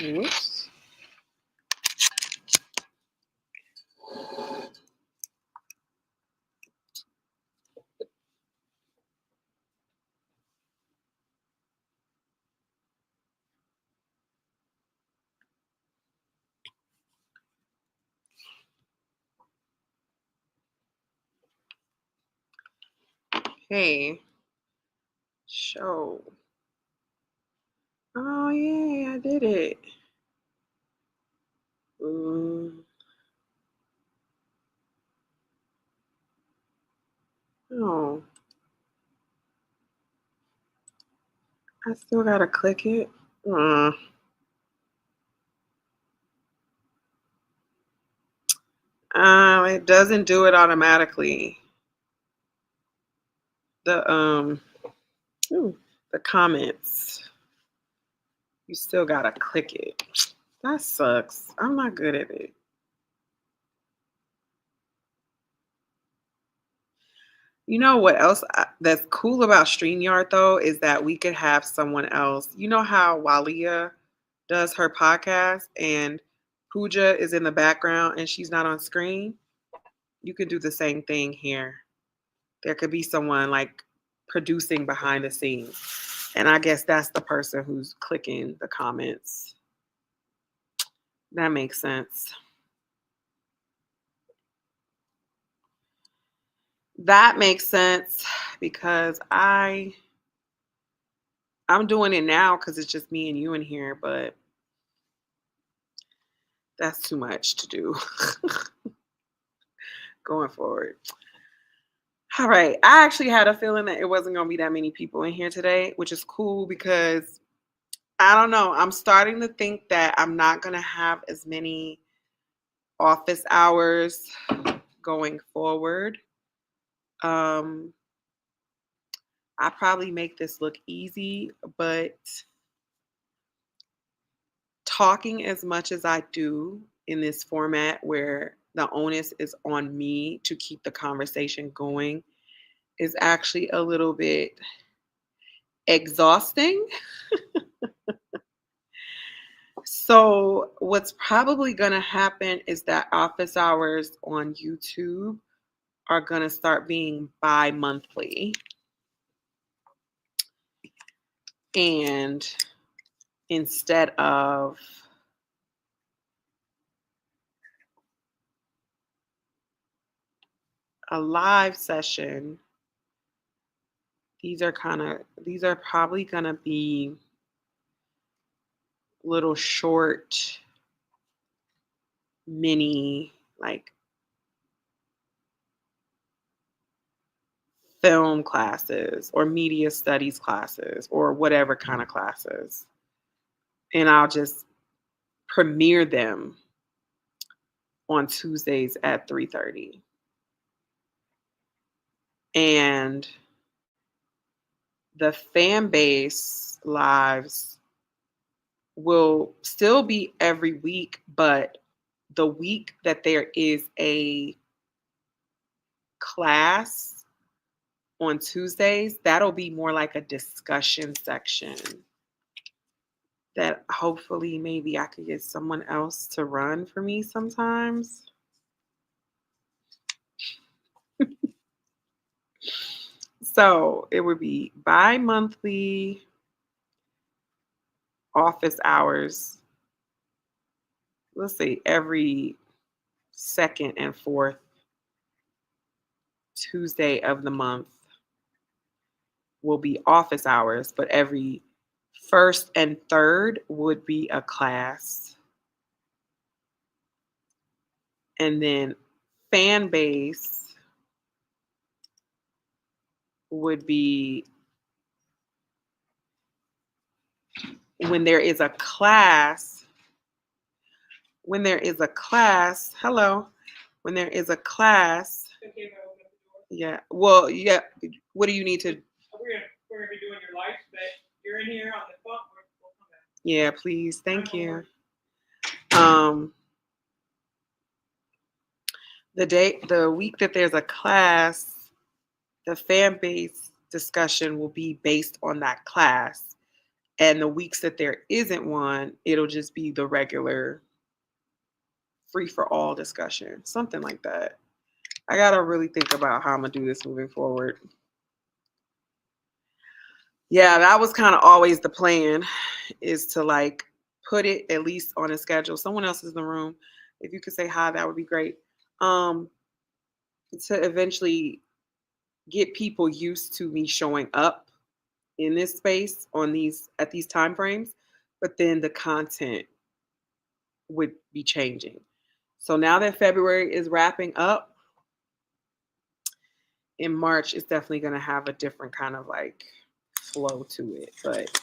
Whoops. Hey, show. Oh, yeah, I did it. Oh, I still gotta click it. It doesn't do it automatically. The the comments. You still gotta click it. That sucks. I'm not good at it. You know what else that's cool about StreamYard though is that we could have someone else. You know how Walia does her podcast and Pooja is in the background and she's not on screen? You could do the same thing here. There could be someone like producing behind the scenes. And I guess that's the person who's clicking the comments. That makes sense. That makes sense because I'm doing it now because it's just me and you in here, but that's too much to do going forward. All right. I actually had a feeling that it wasn't going to be that many people in here today, which is cool because I don't know. I'm starting to think that I'm not going to have as many office hours going forward. I probably make this look easy, but talking as much as I do in this format where the onus is on me to keep the conversation going is actually a little bit exhausting. So, what's probably going to happen is that office hours on YouTube are going to start being bi-monthly. And instead of a live session, these are probably going to be little short mini like film classes or media studies classes or whatever kind of classes. And I'll just premiere them on Tuesdays at 3:30. And the fan base lives will still be every week, but the week that there is a class on Tuesdays, that'll be more like a discussion section that hopefully maybe I could get someone else to run for me sometimes. So it would be bi-monthly office hours. Let's say every second and fourth Tuesday of the month will be office hours, but every first and third would be a class. And then fan base would be when there is a class. When there is a class, hello. When there is a class. Yeah. Well, yeah. What do you need to? We're gonna be doing your life, but you're in here on the phone. We'll come back. Yeah, please. Thank you. The week that there's a class, the fan base discussion will be based on that class. And the weeks that there isn't one, it'll just be the regular free for all discussion, something like that. I gotta really think about how I'm gonna do this moving forward. Yeah, that was kind of always the plan, is to like put it at least on a schedule. Someone else is in the room. If you could say hi, that would be great. Um, to eventually get people used to me showing up in this space on these at these time frames, but then the content would be changing. So now that February is wrapping up, in March it's definitely going to have a different kind of like flow to it. But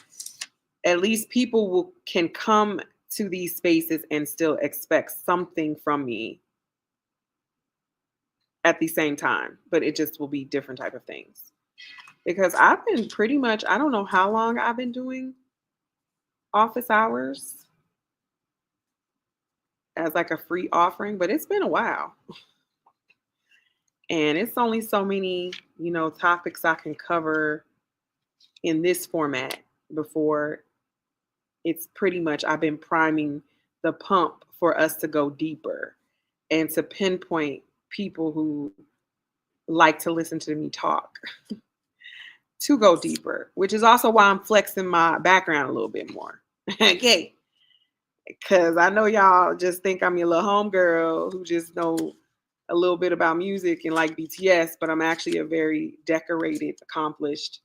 at least people will can come to these spaces and still expect something from me at the same time, but it just will be different type of things. Because I've been pretty much, I don't know how long I've been doing office hours as like a free offering, but it's been a while. And it's only so many, topics I can cover in this format before it's pretty much I've been priming the pump for us to go deeper and to pinpoint people who like to listen to me talk to go deeper, which is also why I'm flexing my background a little bit more. Okay. Because I know y'all just think I'm your little homegirl who just know a little bit about music and like BTS, but I'm actually a very decorated, accomplished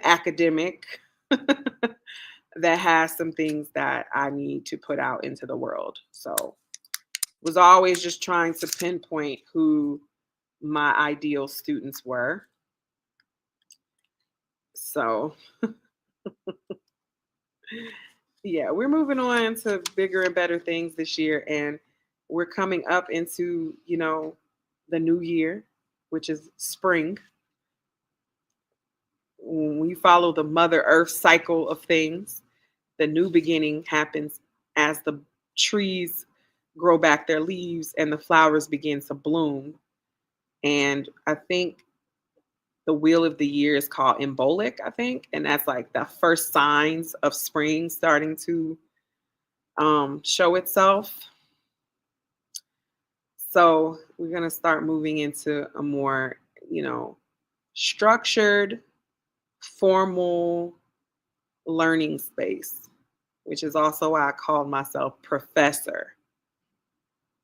academic that has some things that I need to put out into the world. So was always just trying to pinpoint who my ideal students were. So yeah, we're moving on to bigger and better things this year. And we're coming up into, the new year, which is spring. When we follow the Mother Earth cycle of things, the new beginning happens as the trees grow back their leaves and the flowers begin to bloom. And I think the wheel of the year is called Embolic, I think. And that's like the first signs of spring starting to show itself. So we're going to start moving into a more, structured, formal learning space, which is also why I called myself professor.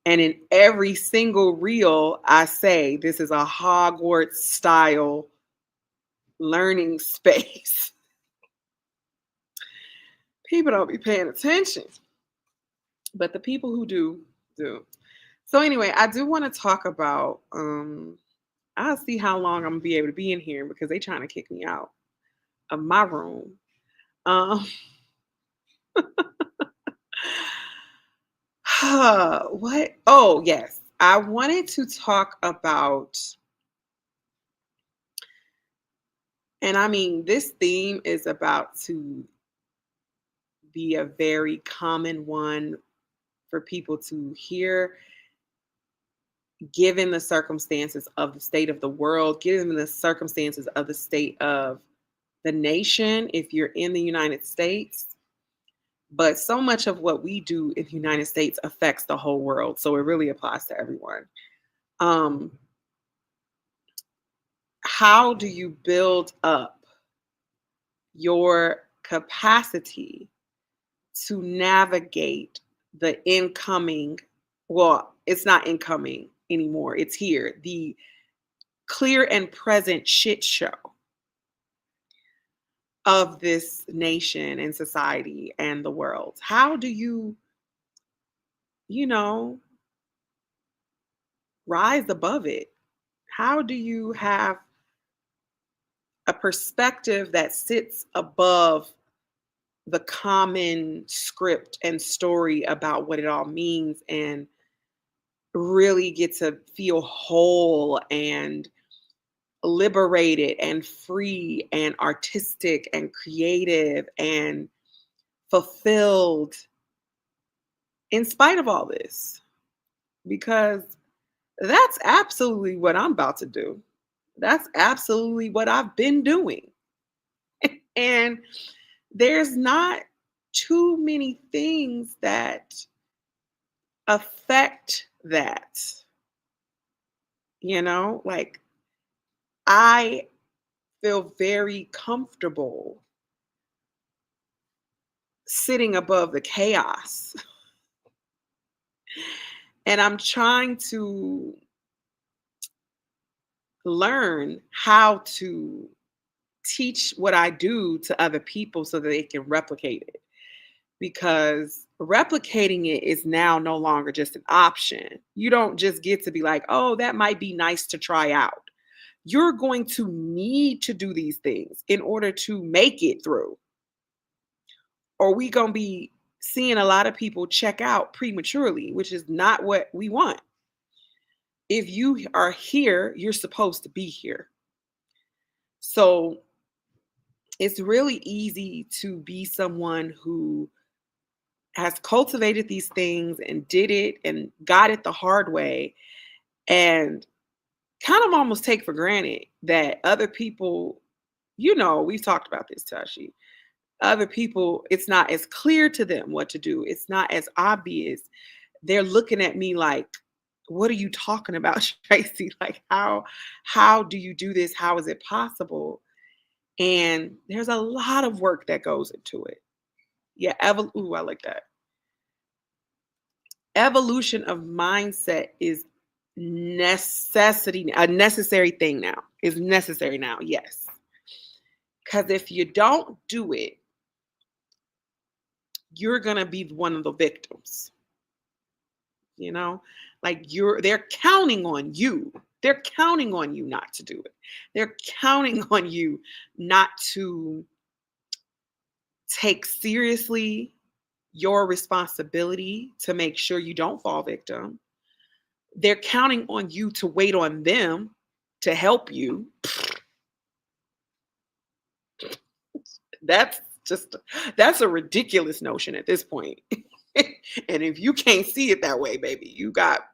And in every single reel, I say this is a Hogwarts style learning space. People don't be paying attention, but the people who do, do. So anyway, I do want to talk about, I'll see how long I'm gonna be able to be in here because they trying to kick me out of my room. Um, what? Oh, yes. I wanted to talk about, and I mean, this theme is about to be a very common one for people to hear, given the circumstances of the state of the world, given the circumstances of the state of the nation, if you're in the United States. But so much of what we do in the United States affects the whole world. So it really applies to everyone. Um, how do you build up your capacity to navigate the incoming? Well, it's not incoming anymore, it's here. The clear and present shit show of this nation and society and the world. How do you, you know, rise above it? How do you have a perspective that sits above the common script and story about what it all means and really get to feel whole and liberated and free and artistic and creative and fulfilled in spite of all this? Because that's absolutely what I'm about to do. That's absolutely what I've been doing. And there's not too many things that affect that, like I feel very comfortable sitting above the chaos. And I'm trying to learn how to teach what I do to other people so that they can replicate it. Because replicating it is now no longer just an option. You don't just get to be like, oh, that might be nice to try out. You're going to need to do these things in order to make it through. Or we going to be seeing a lot of people check out prematurely, which is not what we want. If you are here, you're supposed to be here. So it's really easy to be someone who has cultivated these things and did it and got it the hard way and kind of almost take for granted that other people, we've talked about this, Tashi. Other people, it's not as clear to them what to do. It's not as obvious. They're looking at me like, what are you talking about, Tracy? Like, how do you do this? How is it possible? And there's a lot of work that goes into it. Yeah, ooh, I like that. Evolution of mindset is a necessary thing now. Is necessary now, yes. Because if you don't do it, you're gonna be one of the victims. Like they're counting on you. They're counting on you not to do it. They're counting on you not to take seriously your responsibility to make sure you don't fall victim. They're counting on you to wait on them to help you. That's a ridiculous notion at this point. And if you can't see it that way, baby, you got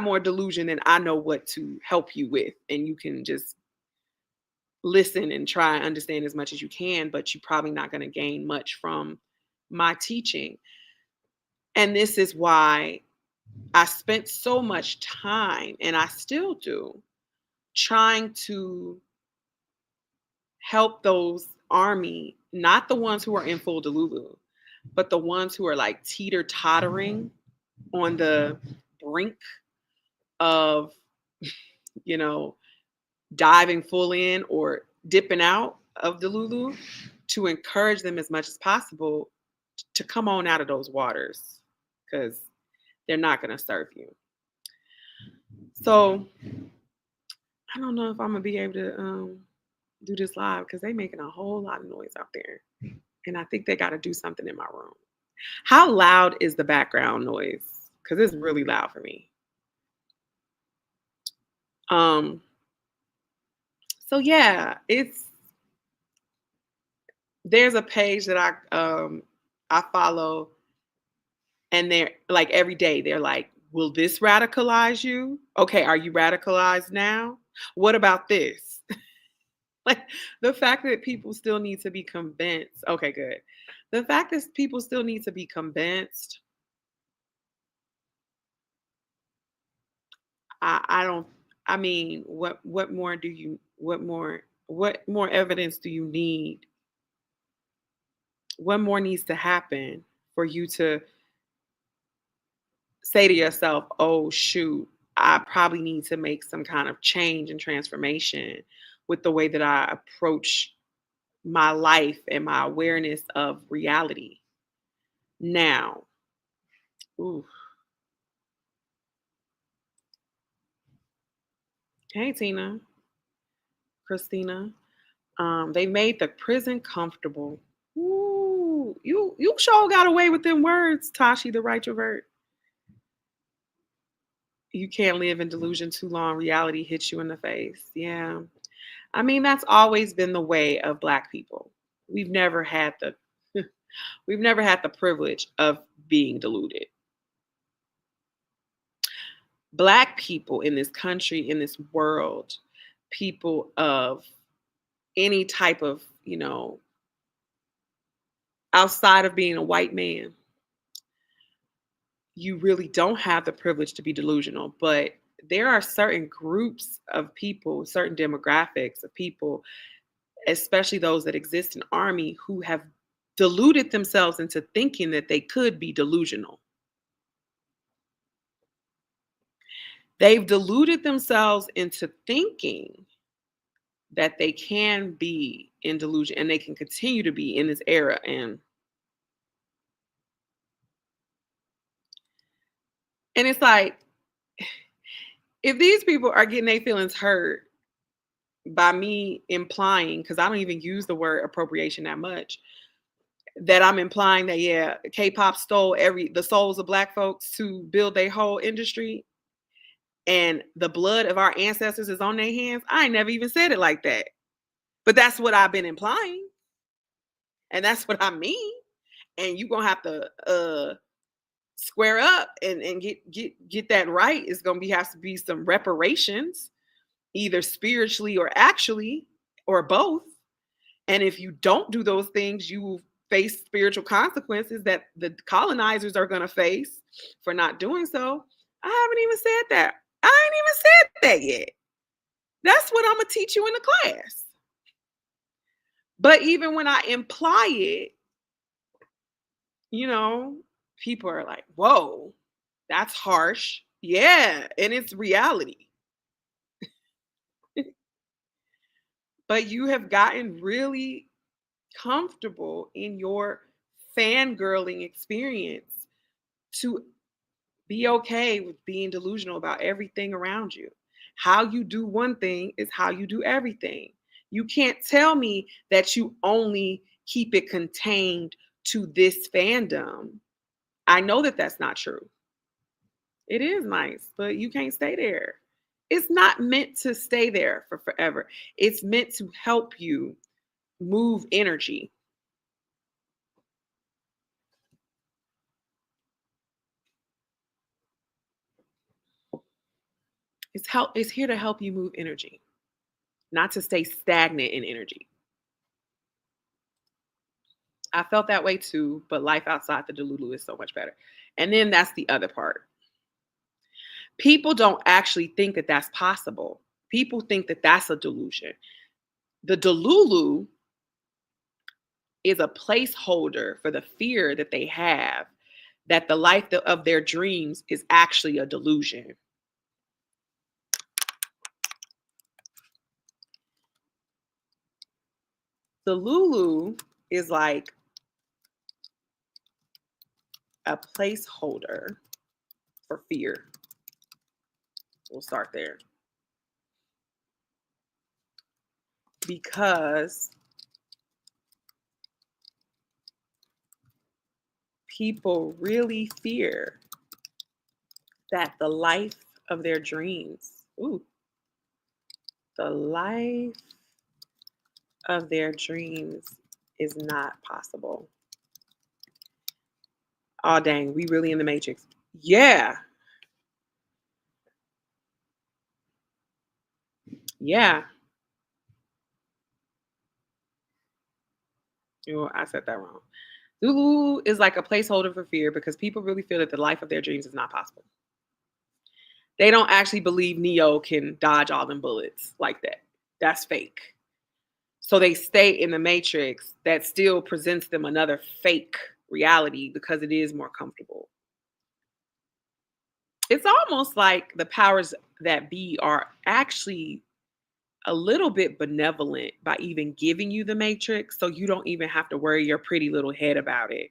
more delusion than I know what to help you with. And you can just listen and try and understand as much as you can, but you're probably not going to gain much from my teaching. And this is why I spent so much time, and I still do, trying to help those army, not the ones who are in full Delulu, but the ones who are like teeter-tottering on the brink of, diving full in or dipping out of Delulu, to encourage them as much as possible to come on out of those waters, because they're not going to serve you. So I don't know if I'm going to be able to do this live because they're making a whole lot of noise out there. And I think they got to do something in my room. How loud is the background noise? Because it's really loud for me. So yeah, there's a page that I follow, and they're like every day they're like, will this radicalize you? Okay, are you radicalized now? What about this? Like the fact that people still need to be convinced. Okay, good. The fact that people still need to be convinced. I don't. I mean, what more evidence do you need? What more needs to happen for you to say to yourself, oh shoot, I probably need to make some kind of change and transformation with the way that I approach my life and my awareness of reality now. Ooh. Hey Tina, Christina. They made the prison comfortable. Ooh, you sure got away with them words, Tashi the Rightrovert. You can't live in delusion too long. Reality hits you in the face. Yeah. I mean, that's always been the way of Black people. We've never had the we've never had the privilege of being deluded. Black people in this country, in this world, people of any type of, outside of being a white man, you really don't have the privilege to be delusional. But there are certain groups of people, certain demographics of people, especially those that exist in army, who have deluded themselves into thinking that they could be delusional. They've deluded themselves into thinking that they can be in delusion and they can continue to be in this era. And it's like, if these people are getting their feelings hurt by me implying, because I don't even use the word appropriation that much, that I'm implying that, yeah, K-pop stole the souls of black folks to build their whole industry, and the blood of our ancestors is on their hands. I ain't never even said it like that. But that's what I've been implying. And that's what I mean. And you're gonna have to square up and get that right. It's gonna has to be some reparations, either spiritually or actually, or both. And if you don't do those things, you will face spiritual consequences that the colonizers are gonna face for not doing so. I haven't even said that. I ain't even said that yet. That's what I'm gonna teach you in the class. But even when I imply it, you know, people are like, whoa, that's harsh. Yeah, and it's reality. But you have gotten really comfortable in your fangirling experience to be okay with being delusional about everything around you. How you do one thing is how you do everything. You can't tell me that you only keep it contained to this fandom. I know that that's not true. It is nice, but you can't stay there. It's not meant to stay there for forever. It's meant to help you move energy. It's here to help you move energy, not to stay stagnant in energy. I felt that way too, but life outside the Delulu is so much better. And then that's the other part. People don't actually think that that's possible. People think that that's a delusion. The Delulu is a placeholder for the fear that they have that the life of their dreams is actually a delusion. The Lulu is like a placeholder for fear. We'll start there. Because people really fear that the life of their dreams, the life of their dreams is not possible. Oh, dang, we really in the Matrix. Yeah. Yeah. Oh, I said that wrong. Lulu is like a placeholder for fear because people really feel that the life of their dreams is not possible. They don't actually believe Neo can dodge all them bullets like that. That's fake. So they stay in the Matrix that still presents them another fake reality because it is more comfortable. It's almost like the powers that be are actually a little bit benevolent by even giving you the Matrix so you don't even have to worry your pretty little head about it.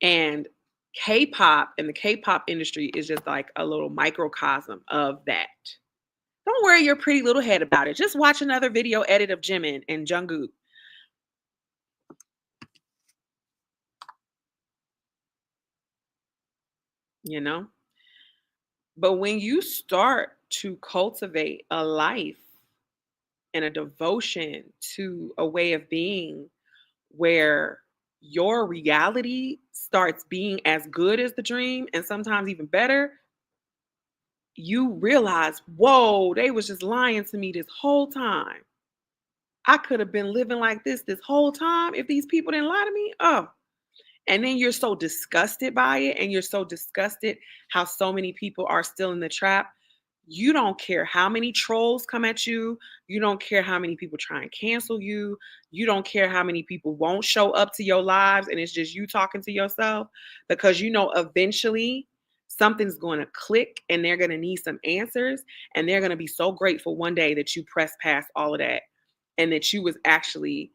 And K-pop and the K-pop industry is just like a little microcosm of that. Don't worry your pretty little head about it. Just watch another video edit of Jimin and Jungkook. You know? But when you start to cultivate a life and a devotion to a way of being where your reality starts being as good as the dream and sometimes even better, you realize, whoa, they was just lying to me this whole time. I could have been living like this whole time if these people didn't lie to me. Oh, and then you're so disgusted by it, and you're so disgusted how so many people are still in the trap. You don't care how many trolls come at you. You don't care how many people try and cancel you. You don't care how many people won't show up to your lives and it's just you talking to yourself, because you know eventually something's going to click and they're going to need some answers, and they're going to be so grateful one day that you pressed past all of that and that you was actually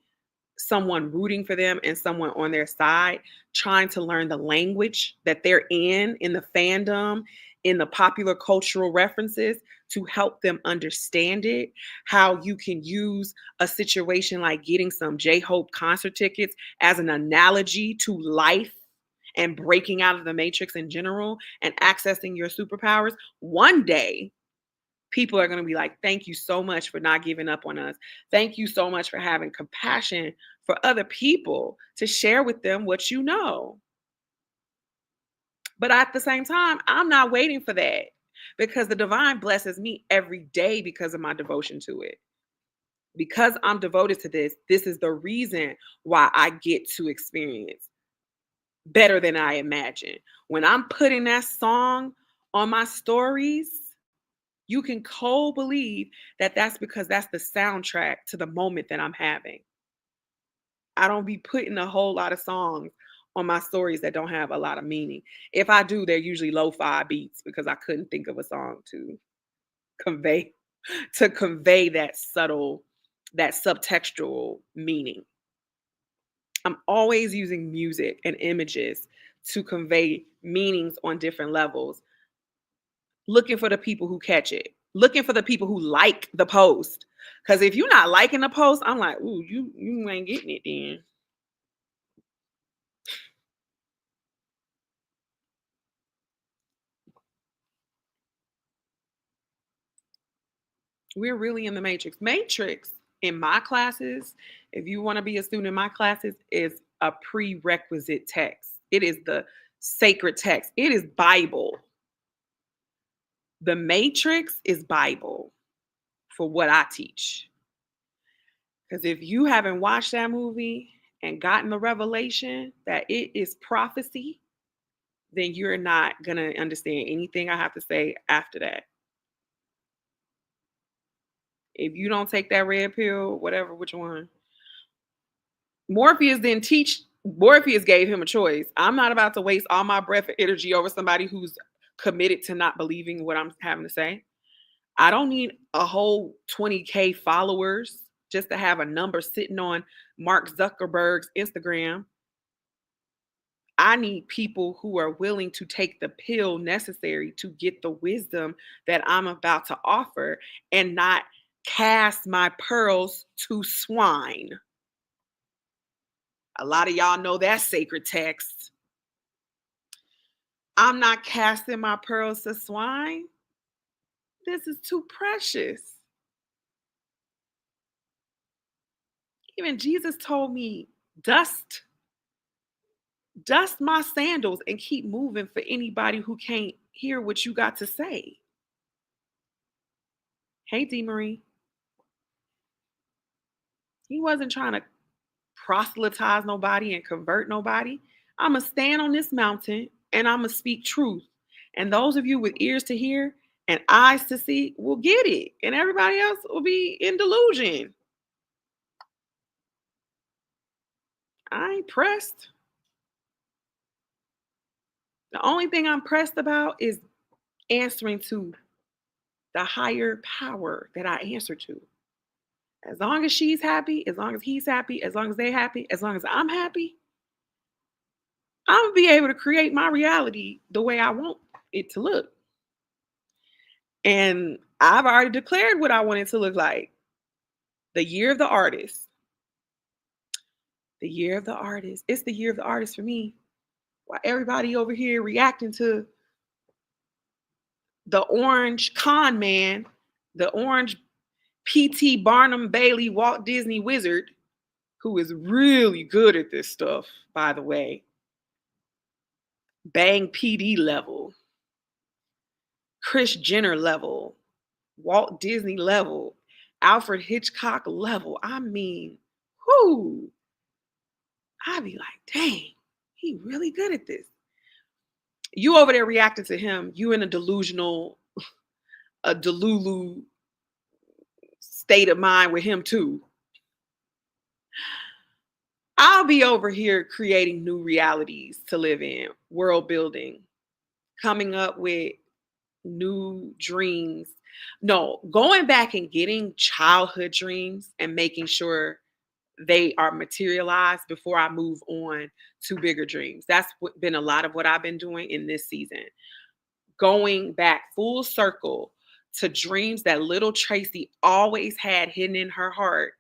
someone rooting for them and someone on their side, trying to learn the language that they're in the fandom, in the popular cultural references, to help them understand it. How you can use a situation like getting some J Hope concert tickets as an analogy to life and breaking out of the matrix in general and accessing your superpowers. One day, people are going to be like, thank you so much for not giving up on us. Thank you so much for having compassion for other people to share with them what you know. But at the same time, I'm not waiting for that, because the divine blesses me every day because of my devotion to it. Because I'm devoted to this is the reason why I get to experience better than I imagined. When I'm putting that song on my stories, you can cold believe that that's because that's the soundtrack to the moment that I'm having. I don't be putting a whole lot of songs on my stories that don't have a lot of meaning. If I do, they're usually lo-fi beats because I couldn't think of a song to convey that subtle, that subtextual meaning. I'm always using music and images to convey meanings on different levels, looking for the people who catch it, looking for the people who like the post. Because if you're not liking the post, I'm like, ooh, you ain't getting it then. We're really in the matrix. Matrix in my classes, if you want to be a student in my classes, is a prerequisite text. It is the sacred text. It is Bible. The Matrix is Bible for what I teach. Because if you haven't watched that movie and gotten the revelation that it is prophecy, then you're not going to understand anything I have to say after that. If you don't take that red pill, whatever, which one, Morpheus didn't teach. Morpheus gave him a choice. I'm not about to waste all my breath and energy over somebody who's committed to not believing what I'm having to say. I don't need a whole 20K followers just to have a number sitting on Mark Zuckerberg's Instagram. I need people who are willing to take the pill necessary to get the wisdom that I'm about to offer and not cast my pearls to swine. A lot of y'all know that sacred text. I'm not casting my pearls to swine. This is too precious. Even Jesus told me, dust my sandals and keep moving for anybody who can't hear what you got to say. Hey, D. Marie. He wasn't trying to proselytize nobody and convert nobody. I'm going to stand on this mountain and I'm going to speak truth. And those of you with ears to hear and eyes to see will get it. And everybody else will be in delusion. I ain't pressed. The only thing I'm pressed about is answering to the higher power that I answer to. As long as she's happy, as long as he's happy, as long as they're happy, as long as I'm happy, I'm gonna be able to create my reality the way I want it to look. And I've already declared what I want it to look like. The year of the artist. The year of the artist. It's the year of the artist for me. While everybody over here reacting to the orange con man, the orange P.T. Barnum Bailey Walt Disney wizard, who is really good at this stuff, by the way. Bang PD level, Kris Jenner level, Walt Disney level. Alfred Hitchcock level. I mean, whoo, I'd be like, dang, he really good at this. You over there reacting to him, you in a delulu state of mind with him too. I'll be over here creating new realities to live in, world building, coming up with new dreams. No, going back and getting childhood dreams and making sure they are materialized before I move on to bigger dreams. That's been a lot of what I've been doing in this season. Going back full circle to dreams that little Tracy always had hidden in her heart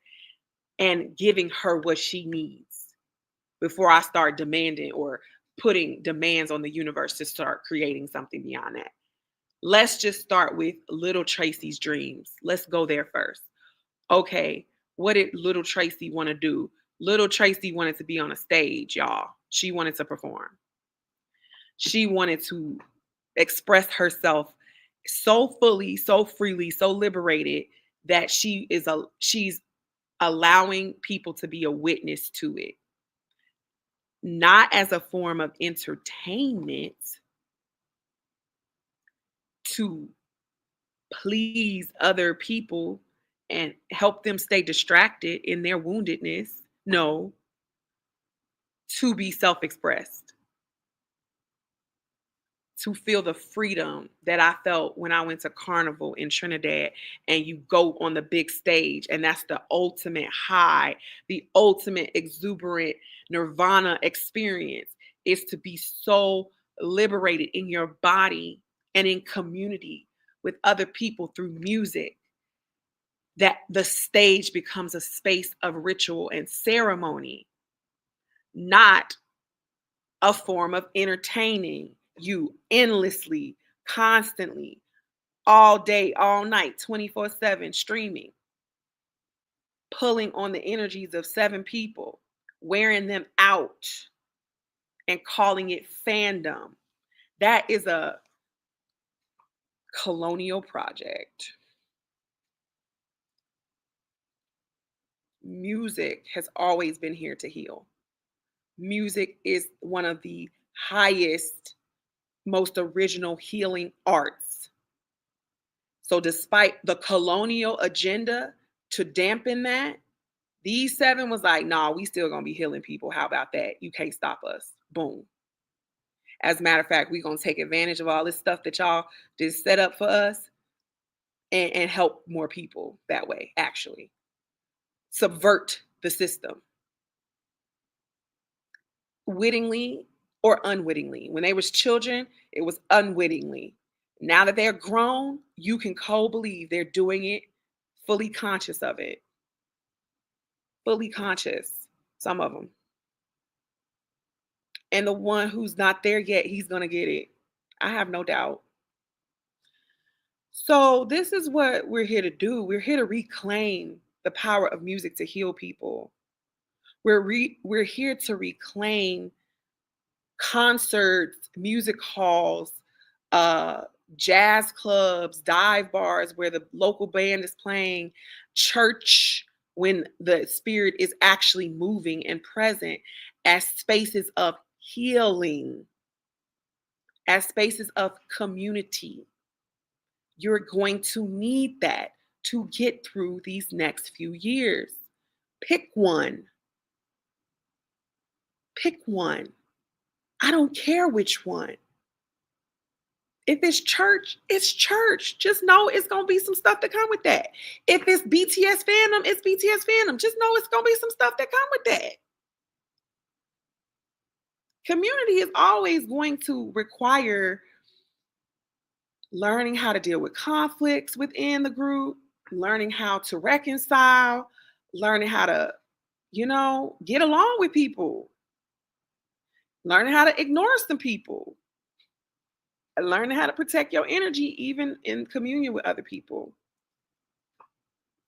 and giving her what she needs before I start demanding or putting demands on the universe to start creating something beyond that. Let's just start with little Tracy's dreams. Let's go there first. Okay, what did little Tracy want to do? Little Tracy wanted to be on a stage, y'all. She wanted to perform. She wanted to express herself so fully, so freely, so liberated that she's allowing people to be a witness to it. Not as a form of entertainment to please other people and help them stay distracted in their woundedness. No, to be self expressed, to feel the freedom that I felt when I went to Carnival in Trinidad and you go on the big stage. And that's the ultimate high, the ultimate exuberant nirvana experience is to be so liberated in your body and in community with other people through music that the stage becomes a space of ritual and ceremony, not a form of entertaining you endlessly, constantly, all day, all night, 24/7, streaming, pulling on the energies of 7 people, wearing them out, and calling it fandom. That is a colonial project. Music has always been here to heal. Music is one of the highest, most original healing arts. So, despite the colonial agenda to dampen that, these 7 was like, nah, we still gonna be healing people. How about that? You can't stop us. Boom. As a matter of fact, we're gonna take advantage of all this stuff that y'all just set up for us and help more people that way, actually. Subvert the system. Wittingly or unwittingly. When they was children, it was unwittingly. Now that they're grown, you can co-believe they're doing it fully conscious of it. Fully conscious, some of them. And the one who's not there yet, he's going to get it. I have no doubt. So this is what we're here to do. We're here to reclaim the power of music to heal people. We're here to reclaim concerts, music halls, uh, jazz clubs, dive bars where the local band is playing, church when the spirit is actually moving and present as spaces of healing, as spaces of community. You're going to need that to get through these next few years. Pick one. Pick one. I don't care which one. If it's church, it's church. Just know it's going to be some stuff that come with that. If it's BTS fandom, it's BTS fandom. Just know it's going to be some stuff that come with that. Community is always going to require learning how to deal with conflicts within the group, learning how to reconcile, learning how to, get along with people, learning how to ignore some people, learning how to protect your energy even in communion with other people.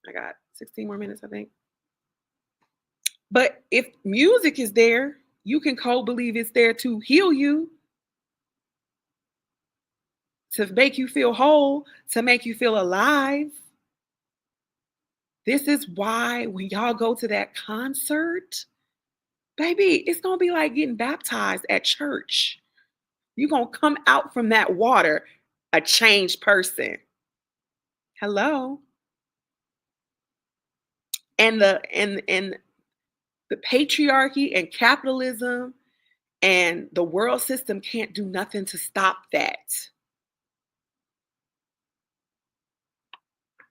I got 16 more minutes, I think. But if music is there, you can co-believe it's there to heal you, to make you feel whole, to make you feel alive. This is why when y'all go to that concert, baby, it's going to be like getting baptized at church. You're going to come out from that water a changed person. Hello. And the patriarchy and capitalism and the world system can't do nothing to stop that.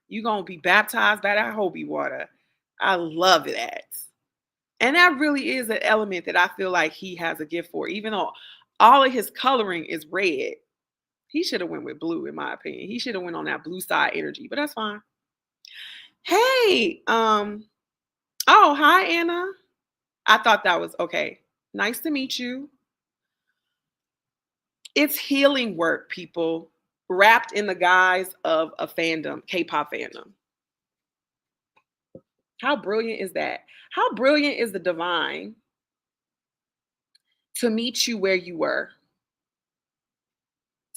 You're going to be baptized by that holy water. I love that. And that really is an element that I feel like he has a gift for. Even though all of his coloring is red, he should have went with blue, in my opinion. He should have went on that blue side energy, but that's fine. Hey, oh, hi, Anna. I thought that was okay. Nice to meet you. It's healing work, people, wrapped in the guise of a fandom, K-pop fandom. How brilliant is that? How brilliant is the divine to meet you where you were?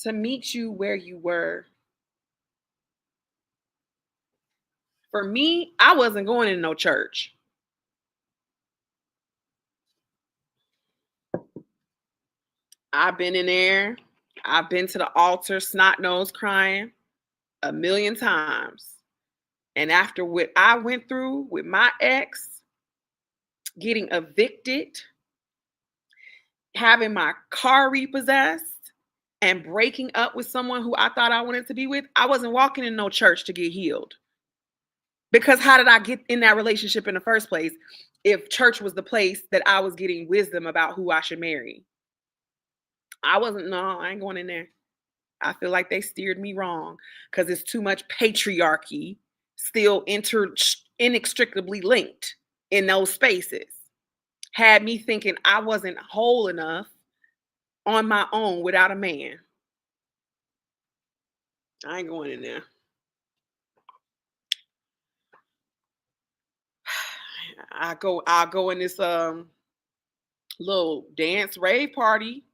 To meet you where you were. For me, I wasn't going in no church. I've been in there. I've been to the altar, snot nose crying a million times. And after what I went through with my ex, getting evicted, having my car repossessed, and breaking up with someone who I thought I wanted to be with, I wasn't walking in no church to get healed. Because how did I get in that relationship in the first place if church was the place that I was getting wisdom about who I should marry? I ain't going in there. I feel like they steered me wrong because it's too much patriarchy still inextricably linked in those spaces. Had me thinking I wasn't whole enough on my own without a man. I ain't going in there. I'll go in this little dance rave party.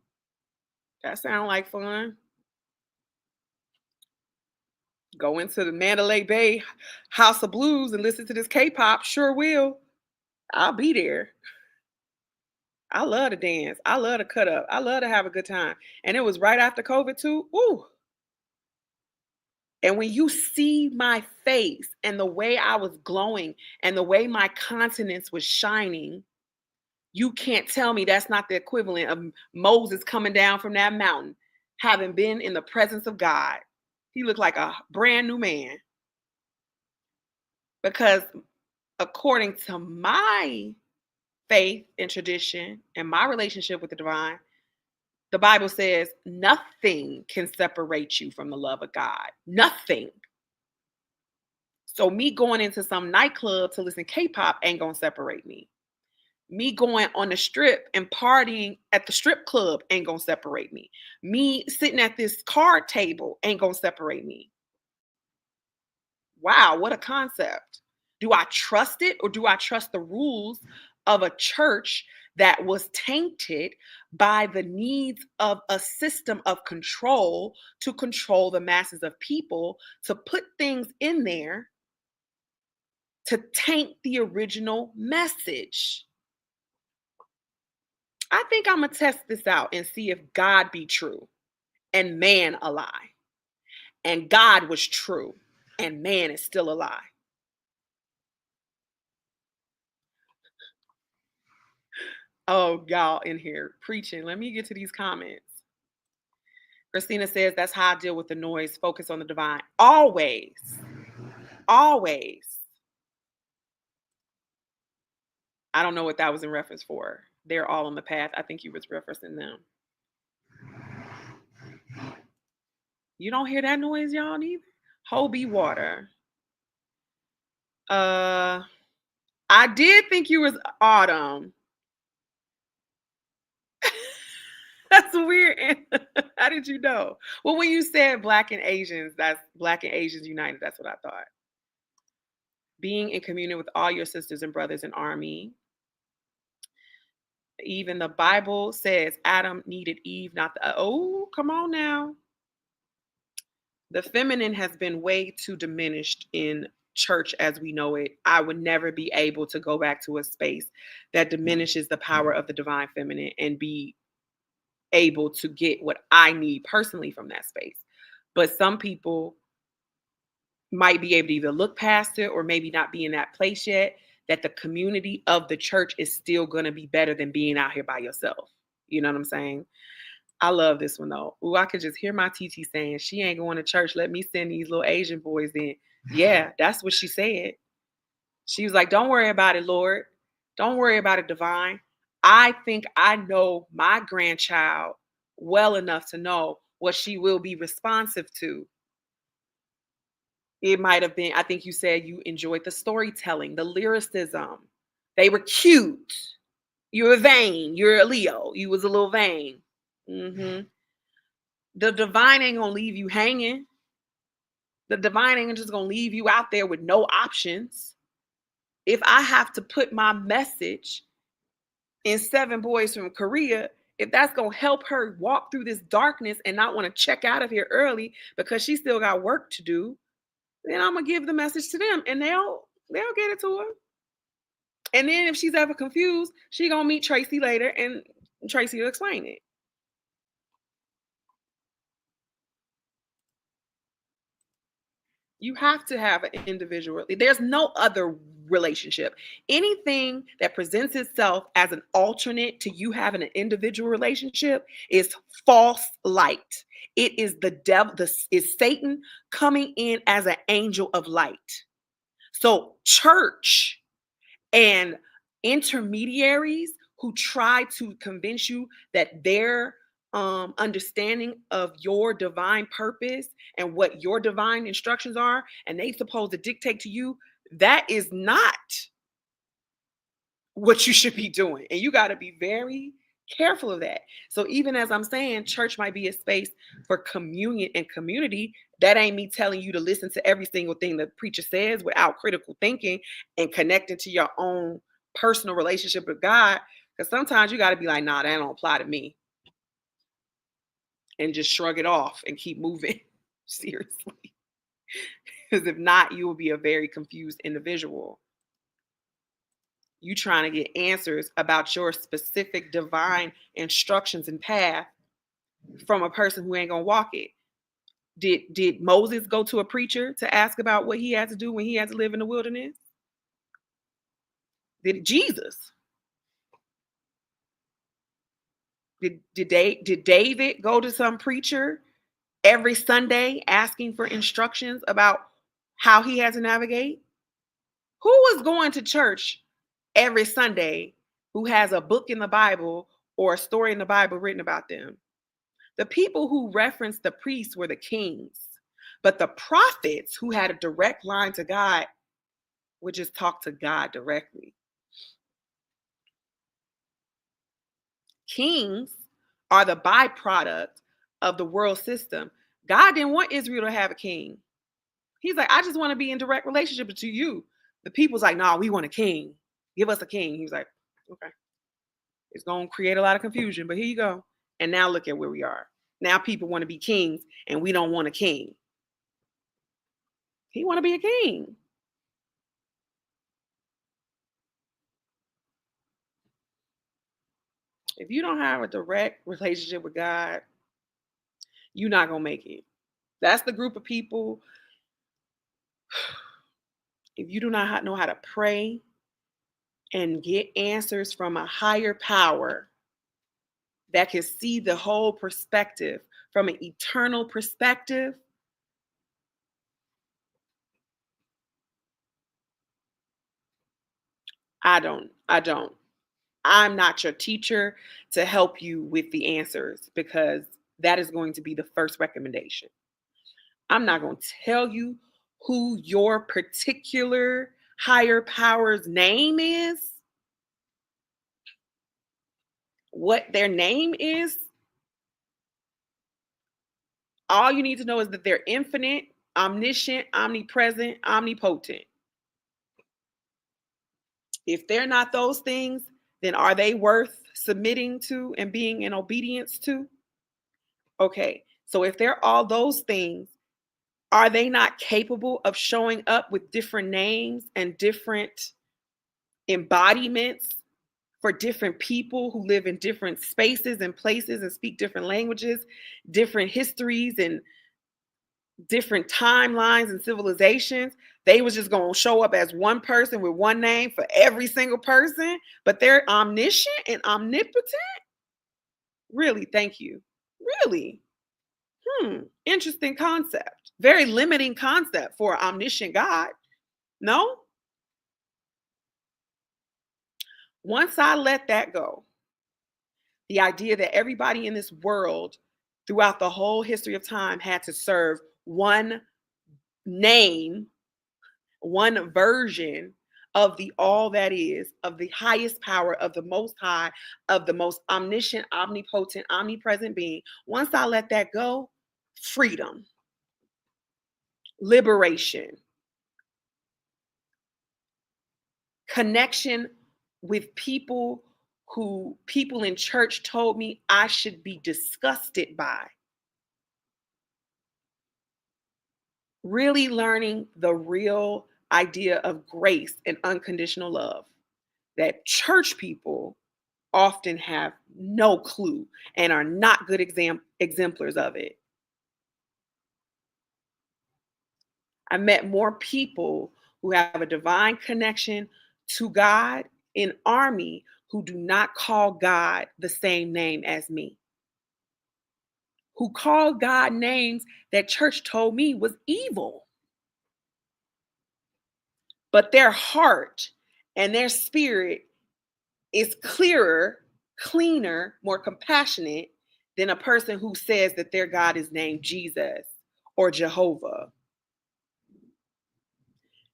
That sounds like fun. Go into the Mandalay Bay House of Blues and listen to this K-pop. Sure will. I'll be there. I love to dance. I love to cut up. I love to have a good time. And it was right after COVID too. Ooh. And when you see my face and the way I was glowing and the way my countenance was shining, you can't tell me that's not the equivalent of Moses coming down from that mountain, having been in the presence of God. He looked like a brand new man. Because according to my faith and tradition and my relationship with the divine, the Bible says nothing can separate you from the love of God. Nothing. So me going into some nightclub to listen to K-pop ain't gonna separate me. Me going on the strip and partying at the strip club ain't gonna separate me. Me sitting at this card table ain't gonna separate me. Wow, what a concept. Do I trust it or do I trust the rules of a church that was tainted by the needs of a system of control to control the masses of people, to put things in there to taint the original message? I think I'm going to test this out and see if God be true and man a lie. And God was true and man is still a lie. Oh, y'all in here preaching. Let me get to these comments. Christina says, that's how I deal with the noise. Focus on the divine. Always. Always. I don't know what that was in reference for. They're all on the path. I think you was referencing them. You don't hear that noise, y'all, neither? Hobie water. I did think you was Autumn. That's weird. How did you know? Well, when you said Black and Asians, that's Black and Asians United. That's what I thought. Being in communion with all your sisters and brothers in army. Even the Bible says Adam needed Eve, not the. Oh, come on now. The feminine has been way too diminished in church as we know it. I would never be able to go back to a space that diminishes the power of the divine feminine and be able to get what I need personally from that space. But some people might be able to either look past it or maybe not be in that place yet, that the community of the church is still going to be better than being out here by yourself. You know what I'm saying? I love this one though. Ooh, I could just hear my TT saying, she ain't going to church. Let me send these little Asian boys in. Yeah, that's what she said. She was like, don't worry about it, Lord. Don't worry about it, divine. I think I know my grandchild well enough to know what she will be responsive to. It might have been, I think you said you enjoyed the storytelling, the lyricism. They were cute. You were vain. You're a Leo. You was a little vain. The divine ain't gonna leave you hanging. The divine ain't just gonna leave you out there with no options. If I have to put my message in Seven Boys from Korea, if that's gonna help her walk through this darkness and not want to check out of here early because she still got work to do, then I'm gonna give the message to them and they'll get it to her. And then if she's ever confused, she gonna meet Tracy later and Tracy will explain it. You have to have an individual. There's no other relationship. Anything that presents itself as an alternate to you having an individual relationship is false light. It is the devil, is Satan coming in as an angel of light. So church and intermediaries who try to convince you that their understanding of your divine purpose and what your divine instructions are, and they supposed to dictate to you, that is not what you should be doing. And you got to be very careful of that. So even as I'm saying, church might be a space for communion and community. That ain't me telling you to listen to every single thing the preacher says without critical thinking and connecting to your own personal relationship with God. Because sometimes you got to be like, nah, that don't apply to me. And just shrug it off and keep moving. Seriously. Because if not, you will be a very confused individual. You trying to get answers about your specific divine instructions and path from a person who ain't gonna walk it. Did Moses go to a preacher to ask about what he had to do when he had to live in the wilderness? Did Jesus? Did David go to some preacher every Sunday asking for instructions about how he had to navigate? Who was going to church every Sunday who has a book in the Bible or a story in the Bible written about them? The people who referenced the priests were the kings, but the prophets who had a direct line to God would just talk to God directly. Kings are the byproduct of the world system. God didn't want Israel to have a king. He's like, I just want to be in direct relationship to you. The people's like, nah, we want a king. Give us a king. He was like, okay. It's going to create a lot of confusion, but here you go. And now look at where we are. Now people want to be kings and we don't want a king. He want to be a king. If you don't have a direct relationship with God, you're not going to make it. That's the group of people. If you do not know how to pray and get answers from a higher power that can see the whole perspective from an eternal perspective, I don't. I'm not your teacher to help you with the answers because that is going to be the first recommendation. I'm not going to tell you who your particular higher power's name is, what their name is. All you need to know is that they're infinite, omniscient, omnipresent, omnipotent. If they're not those things, then are they worth submitting to and being in obedience to? Okay, so if they're all those things, Are they not capable of showing up with different names and different embodiments for different people who live in different spaces and places and speak different languages, different histories and different timelines and civilizations? They was just going to show up as one person with one name for every single person, but they're omniscient and omnipotent? Really? Thank you. Really? Interesting concept. Very limiting concept for an omniscient God. No? Once I let that go, the idea that everybody in this world throughout the whole history of time had to serve one name, one version of the all that is, of the highest power, of the most high, of the most omniscient, omnipotent, omnipresent being. Once I let that go, freedom, liberation, connection with people who people in church told me I should be disgusted by. Really learning the real idea of grace and unconditional love that church people often have no clue and are not good exemplars of it. I met more people who have a divine connection to God in Army who do not call God the same name as me, who call God names that church told me was evil. But their heart and their spirit is clearer, cleaner, more compassionate than a person who says that their God is named Jesus or Jehovah.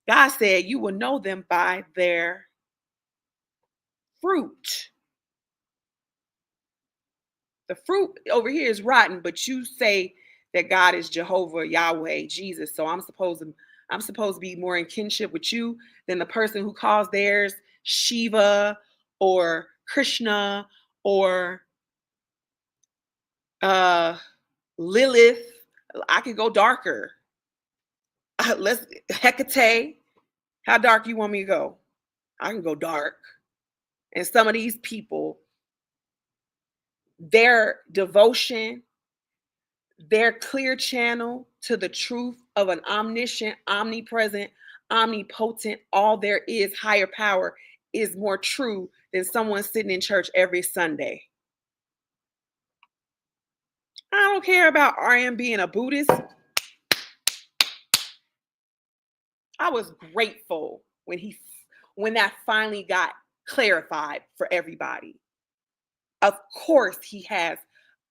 God said, you will know them by their fruit. The fruit over here is rotten, but you say that God is Jehovah, Yahweh, Jesus. So I'm supposed to be more in kinship with you than the person who calls theirs Shiva or Krishna or uh Lilith. I could go darker. Let's Hecate. How dark you want me to go? I can go dark. And some of these people, their devotion, their clear channel to the truth of an omniscient, omnipresent, omnipotent, all there is higher power is more true than someone sitting in church every Sunday. I don't care about RM being a Buddhist. I was grateful when that finally got clarified for everybody. Of course, he has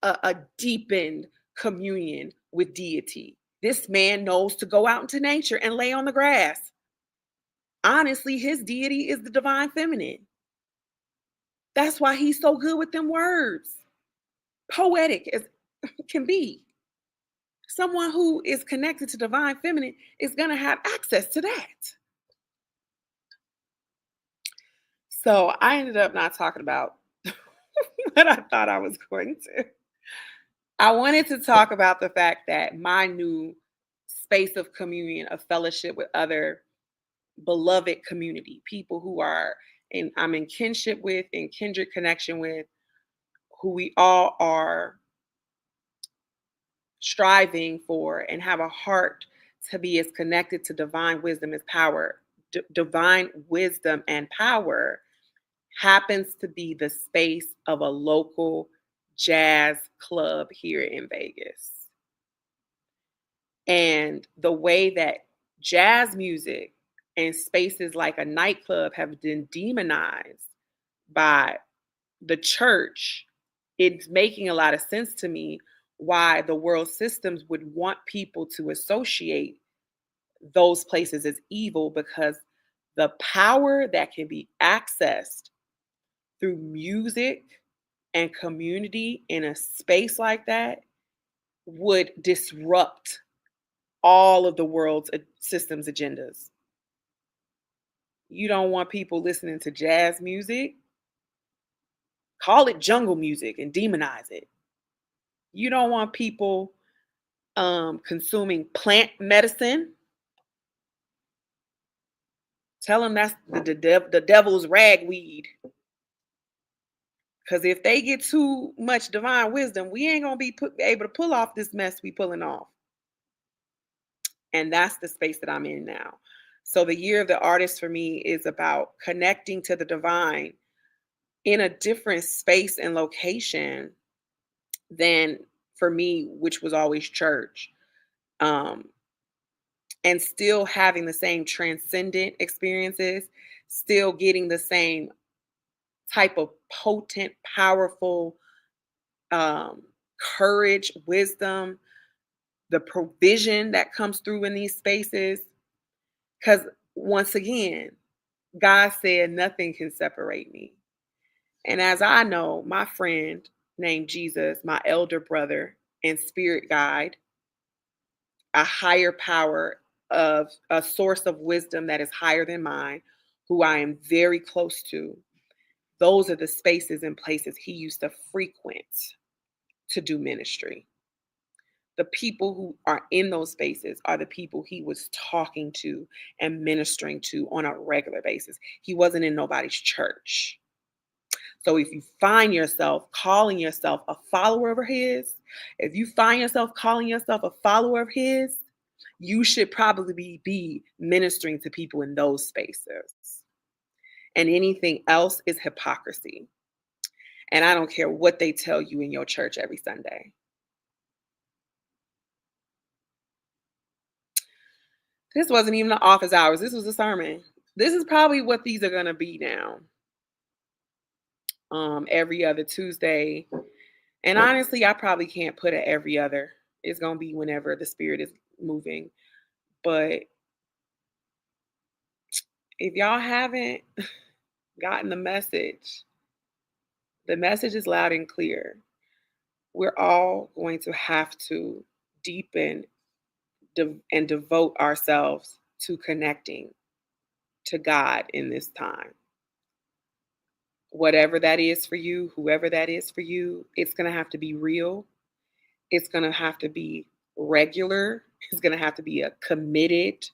a deepened communion with deity. This man knows to go out into nature and lay on the grass. Honestly, his deity is the divine feminine. That's why he's so good with them words. Poetic as can be. Someone who is connected to divine feminine is going to have access to that. So I ended up not talking about what I thought I was going to. I wanted to talk about the fact that my new space of communion, of fellowship with other beloved community, people who I'm in kinship with, in kindred connection with, who we all are striving for and have a heart to be as connected to divine wisdom as power. Divine wisdom and power happens to be the space of a local jazz club here in Vegas. And the way that jazz music and spaces like a nightclub have been demonized by the church, it's making a lot of sense to me why the world systems would want people to associate those places as evil, because the power that can be accessed through music and community in a space like that would disrupt all of the world's systems agendas. You don't want people listening to jazz music. Call it jungle music and demonize it. You don't want people consuming plant medicine. Tell them that's the devil's ragweed. Because if they get too much divine wisdom, we ain't gonna be able to pull off this mess we pulling off. And that's the space that I'm in now. So the year of the artist for me is about connecting to the divine in a different space and location than for me, which was always church. Um, and still having the same transcendent experiences, still getting the same type of potent, powerful um, courage, wisdom, the provision that comes through in these spaces. Because once again, God said nothing can separate me. And as I know, my friend named Jesus, my elder brother and spirit guide, a higher power of a source of wisdom that is higher than mine, who I am very close to, those are the spaces and places he used to frequent to do ministry. The people who are in those spaces are the people he was talking to and ministering to on a regular basis. He wasn't in nobody's church. So if you find yourself calling yourself a follower of his, if you find yourself calling yourself a follower of his, you should probably be ministering to people in those spaces. And anything else is hypocrisy. And I don't care what they tell you in your church every Sunday. This wasn't even the office hours. This was a sermon. This is probably what these are going to be now. Every other Tuesday. And honestly, I probably can't put it every other. It's going to be whenever the spirit is moving. But if y'all haven't gotten the message is loud and clear. We're all going to have to deepen and devote ourselves to connecting to God in this time. Whatever that is for you, whoever that is for you, it's going to have to be real. It's going to have to be regular. It's going to have to be a committed,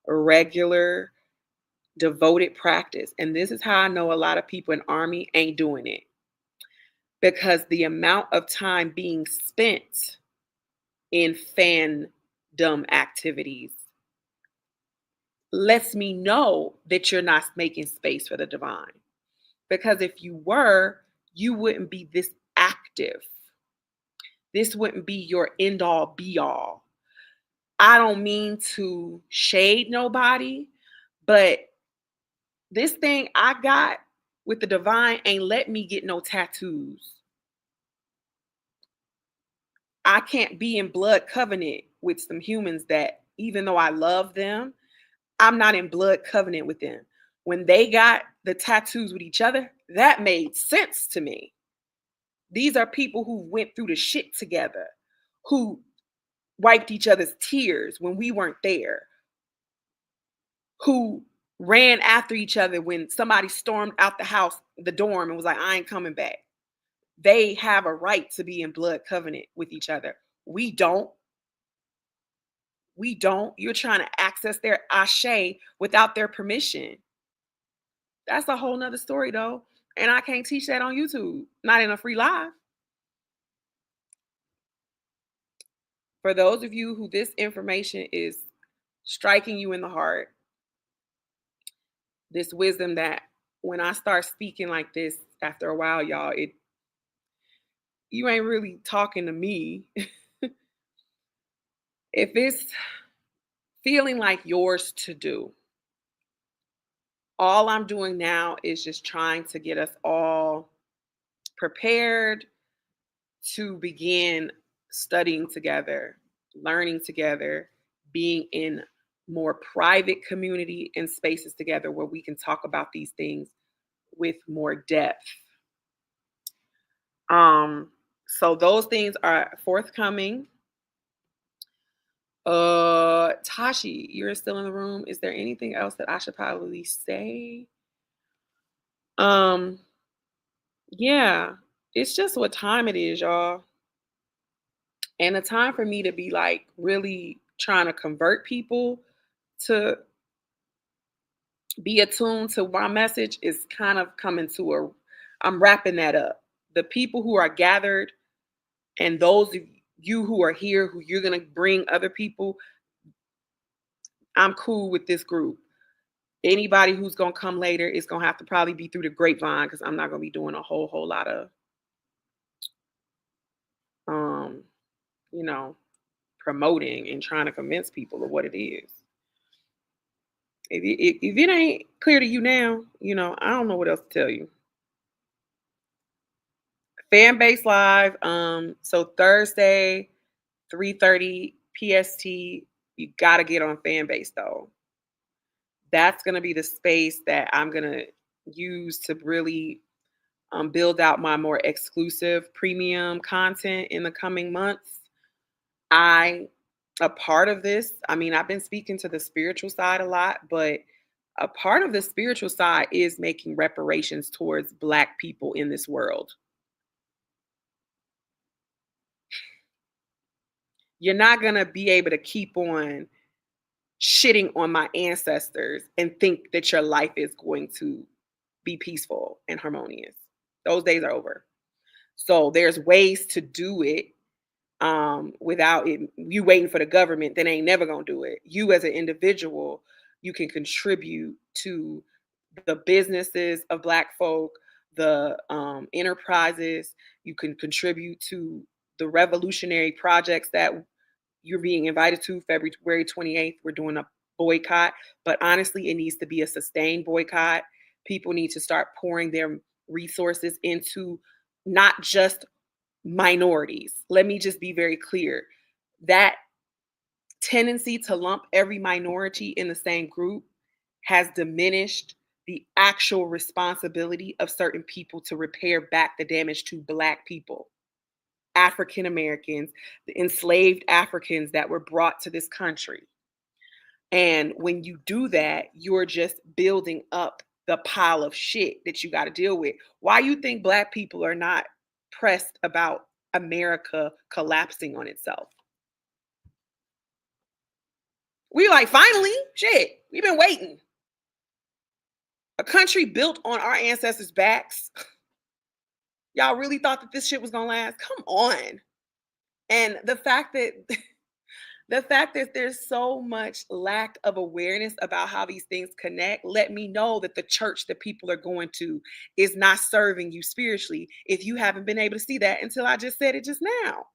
regular, devoted practice. And this is how I know a lot of people in Army ain't doing it. Because the amount of time being spent in fandom activities lets me know that you're not making space for the divine. Because if you were, you wouldn't be this active. This wouldn't be your end all be all. I don't mean to shade nobody, but this thing I got with the divine ain't let me get no tattoos. I can't be in blood covenant with some humans that, even though I love them, I'm not in blood covenant with them. When they got the tattoos with each other, that made sense to me. These are people who went through the shit together, who wiped each other's tears when we weren't there, who ran after each other when somebody stormed out the house, the dorm, and was like, I ain't coming back. They have a right to be in blood covenant with each other. We don't. We don't. You're trying to access their ashe without their permission. That's a whole nother story, though. And I can't teach that on YouTube, not in a free live. For those of you who this information is striking you in the heart, this wisdom that when I start speaking like this after a while, y'all, you ain't really talking to me. If it's feeling like yours to do, all I'm doing now is just trying to get us all prepared to begin studying together, learning together, being in more private community and spaces together where we can talk about these things with more depth. So those things are forthcoming. Tashi, you're still in the room. Is there anything else that I should probably say? Um, yeah, it's just what time it is, y'all. And the time for me to be like really trying to convert people to be attuned to my message is kind of coming to I'm wrapping that up. The people who are gathered and those of you who are here who you're going to bring other people, I'm cool with this group. Anybody who's going to come later is going to have to probably be through the grapevine because I'm not going to be doing a whole lot of, um, you know, promoting and trying to convince people of what it is. If it ain't clear to you now, I don't know what else to tell you. Fan base live. So Thursday, 3:30 PST. You gotta get on fan base though. That's gonna be the space that I'm gonna use to really build out my more exclusive premium content in the coming months. I a part of this, I mean, I've been speaking to the spiritual side a lot, but a part of the spiritual side is making reparations towards Black people in this world. You're not going to be able to keep on shitting on my ancestors and think that your life is going to be peaceful and harmonious. Those days are over. So there's ways to do it without you waiting for the government that ain't never gonna do it. You as an individual, you can contribute to the businesses of Black folk, the enterprises. You can contribute to the revolutionary projects that you're being invited to. February 28th, we're doing a boycott, but honestly, it needs to be a sustained boycott. People need to start pouring their resources into not just minorities. Let me just be very clear. That tendency to lump every minority in the same group has diminished the actual responsibility of certain people to repair back the damage to Black people, African Americans, the enslaved Africans that were brought to this country. And when you do that, you're just building up the pile of shit that you got to deal with. Why you think Black people are not pressed about America collapsing on itself? We like, finally, shit, we've been waiting. A country built on our ancestors' backs. Y'all really thought that this shit was gonna last? Come on. And the fact that there's so much lack of awareness about how these things connect, let me know that the church that people are going to is not serving you spiritually if you haven't been able to see that until I just said it just now.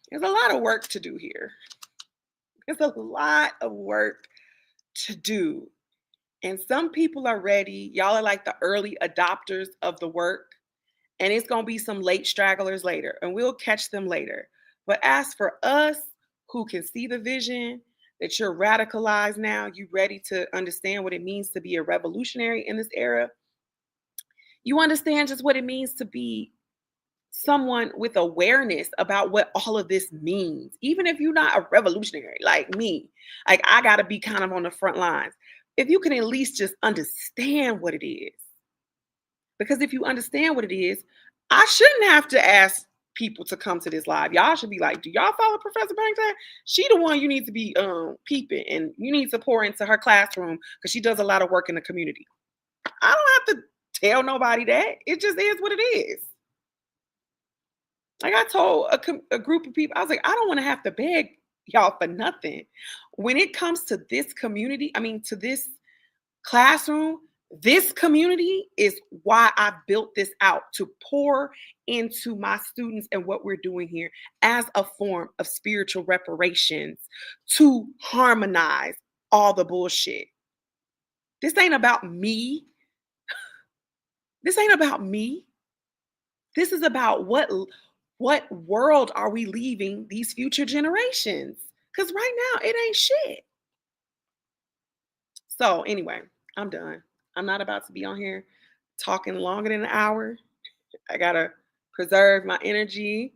There's a lot of work to do here. There's a lot of work to do. And some people are ready. Y'all are like the early adopters of the work. And it's going to be some late stragglers later, and we'll catch them later. But as for us who can see the vision, that you're radicalized now, you ready to understand what it means to be a revolutionary in this era. You understand just what it means to be someone with awareness about what all of this means. Even if you're not a revolutionary like me, like I got to be kind of on the front lines. If you can at least just understand what it is. Because if you understand what it is, I shouldn't have to ask people to come to this live. Y'all should be like, do y'all follow Professor Banks? She the one you need to be peeping, and you need to pour into her classroom because she does a lot of work in the community. I don't have to tell nobody that. It just is what it is. Like I told a group of people, I was like, I don't want to have to beg y'all for nothing. When it comes to this community, I mean, to this classroom, this community is why I built this out to pour into my students and what we're doing here as a form of spiritual reparations to harmonize all the bullshit. This ain't about me. This ain't about me. This is about what world are we leaving these future generations? Because right now it ain't shit. So anyway, I'm done. I'm not about to be on here talking longer than an hour. I gotta preserve my energy.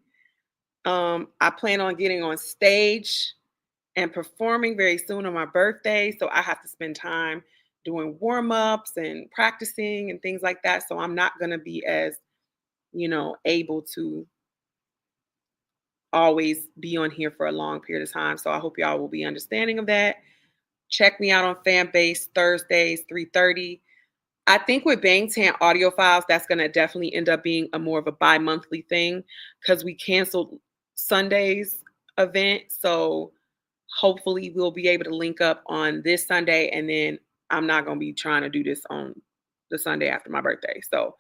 I plan on getting on stage and performing very soon on my birthday. So I have to spend time doing warm-ups and practicing and things like that. So I'm not gonna be as able to always be on here for a long period of time. So I hope y'all will be understanding of that. Check me out on Fanbase Thursdays, 3:30. I think with Bangtan audio files, that's gonna definitely end up being a more of a bi-monthly thing because we canceled Sunday's event. So hopefully we'll be able to link up on this Sunday, and then I'm not gonna be trying to do this on the Sunday after my birthday. So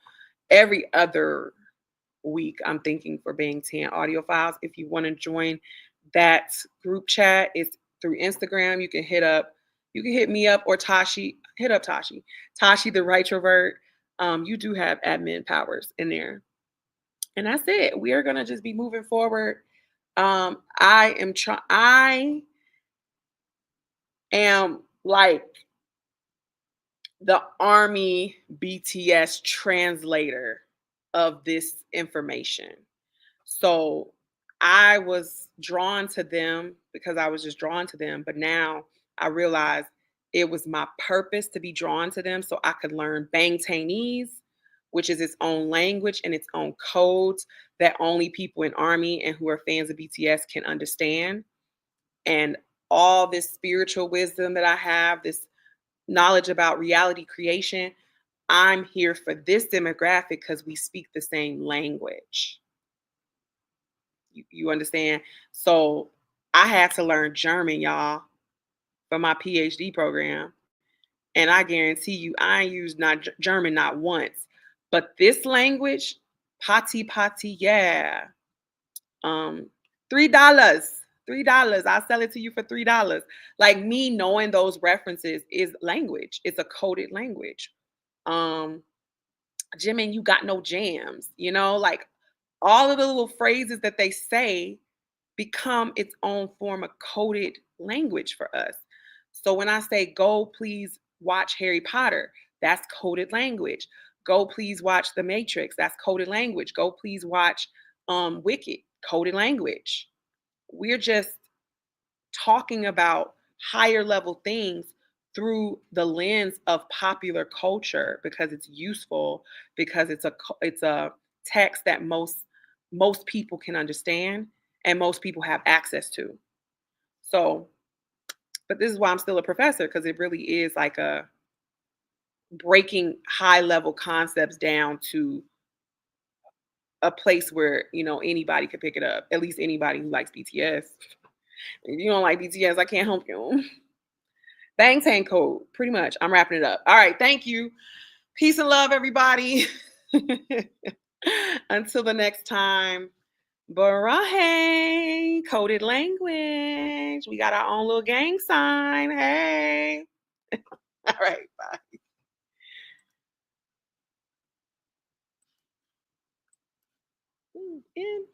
every other week I'm thinking for Bangtan audio files. If you want to join that group chat, it's through Instagram. You can hit me up or Tashi. Hit up Tashi. Tashi the Rightrovert. You do have admin powers in there. And that's it. We are gonna just be moving forward. I am like the Army BTS translator of this information. So I was drawn to them because I was just drawn to them. But now I realize it was my purpose to be drawn to them so I could learn Bangtanese, which is its own language and its own codes that only people in Army and who are fans of BTS can understand. And all this spiritual wisdom that I have, this knowledge about reality creation, I'm here for this demographic because we speak the same language. You understand? So I had to learn German, y'all, for my PhD program. And I guarantee you, I ain't used not German not once. But this language, pati pati, yeah. $3. $3. I'll sell it to you for $3. Like me knowing those references is language. It's a coded language. Um, Jimin, you got no jams, like all of the little phrases that they say become its own form of coded language for us. So when I say go please watch Harry Potter, that's coded language. Go please watch The Matrix, that's coded language. Go please watch Wicked, coded language. We're just talking about higher level things through the lens of popular culture because it's useful, because it's a text that most people can understand and most people have access to. So, but this is why I'm still a professor, because it really is like a breaking high level concepts down to a place where anybody could pick it up, at least anybody who likes BTS. If you don't like BTS, I can't help you. Bangtan code, pretty much. I'm wrapping it up. All right, thank you. Peace and love, everybody. Until the next time. Barahe, coded language. We got our own little gang sign. Hey. All right, bye. End.